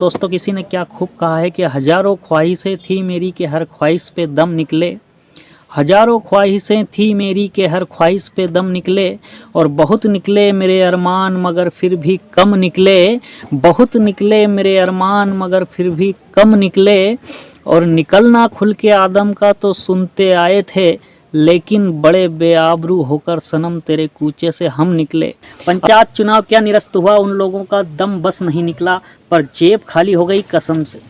दोस्तों किसी ने क्या खूब कहा है कि हजारों ख्वाहिशें थी मेरी कि हर ख्वाहिश पे दम निकले। हजारों ख्वाहिशें थी मेरी कि हर ख्वाहिश पे दम निकले, और बहुत निकले मेरे अरमान मगर फिर भी कम निकले। बहुत निकले मेरे अरमान मगर फिर भी कम निकले। और निकलना खुल के आदम का तो सुनते आए थे, लेकिन बड़े बेआबरू होकर सनम तेरे कूचे से हम निकले। पंचायत चुनाव क्या निरस्त हुआ, उन लोगों का दम बस नहीं निकला, पर जेब खाली हो गई कसम से।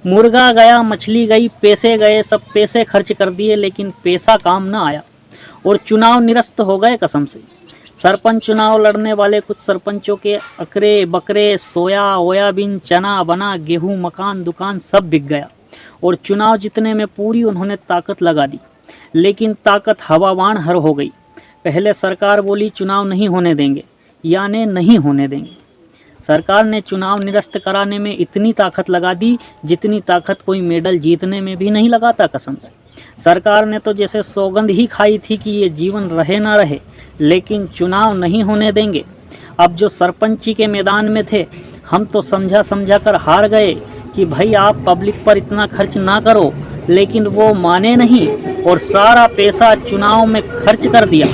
मुर्गा गया मछली गई पैसे गए, सब पैसे खर्च कर दिए लेकिन पैसा काम ना आया, और चुनाव निरस्त हो गए कसम से। सरपंच चुनाव लड़ने वाले कुछ सरपंचों के अकरे बकरे सोया ओयाबीन चना बना गेहूं मकान दुकान सब बिक गया, और चुनाव जीतने में पूरी उन्होंने ताकत लगा दी, लेकिन ताकत हवाबाण हर हो गई। पहले सरकार बोली चुनाव नहीं होने देंगे, यानी नहीं होने देंगे। सरकार ने चुनाव निरस्त कराने में इतनी ताकत लगा दी जितनी ताकत कोई मेडल जीतने में भी नहीं लगाता कसम से। सरकार ने तो जैसे सौगंध ही खाई थी कि ये जीवन रहे ना रहे, लेकिन चुनाव नहीं होने देंगे। अब जो सरपंची के मैदान में थे, हम तो समझा कर हार गए कि भाई आप पब्लिक पर इतना खर्च ना करो, लेकिन वो माने नहीं और सारा पैसा चुनाव में खर्च कर दिया।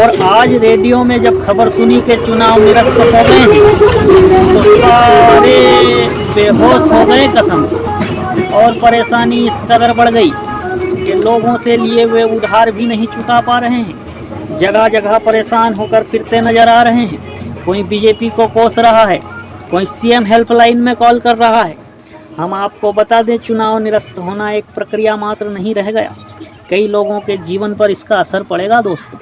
और आज रेडियो में जब खबर सुनी कि चुनाव निरस्त हो गए हैं, तो सारे बेहोश हो गए कसम से। और परेशानी इस कदर बढ़ गई कि लोगों से लिए हुए उधार भी नहीं चुका पा रहे हैं। जगह जगह परेशान होकर फिरते नजर आ रहे हैं। कोई बीजेपी को कोस रहा है, कोई सीएम हेल्पलाइन में कॉल कर रहा है। हम आपको बता दें, चुनाव निरस्त होना एक प्रक्रिया मात्र नहीं रह गया। कई लोगों के जीवन पर इसका असर पड़ेगा दोस्तों,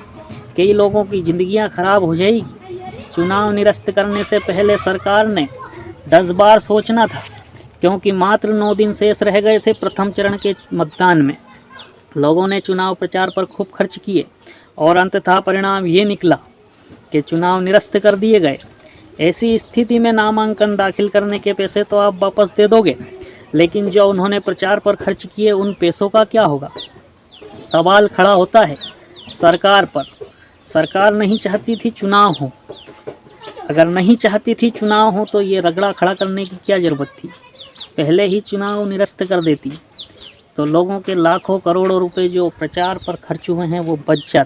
कई लोगों की ज़िंदगियां खराब हो जाएगी। चुनाव निरस्त करने से पहले सरकार ने 10 बार सोचना था, क्योंकि मात्र 9 दिन शेष रह गए थे प्रथम चरण के मतदान में। लोगों ने चुनाव प्रचार पर खूब खर्च किए, और अंततः परिणाम ये निकला कि चुनाव निरस्त कर दिए गए। ऐसी स्थिति में नामांकन दाखिल करने के पैसे तो आप वापस दे दोगे, लेकिन जो उन्होंने प्रचार पर खर्च किए उन पैसों का क्या होगा। सवाल खड़ा होता है सरकार पर। सरकार नहीं चाहती थी चुनाव हो। अगर नहीं चाहती थी चुनाव हो तो ये रगड़ा खड़ा करने की क्या ज़रूरत थी। पहले ही चुनाव निरस्त कर देती तो लोगों के लाखों करोड़ों रुपए जो प्रचार पर खर्च हुए हैं वो बच जाते।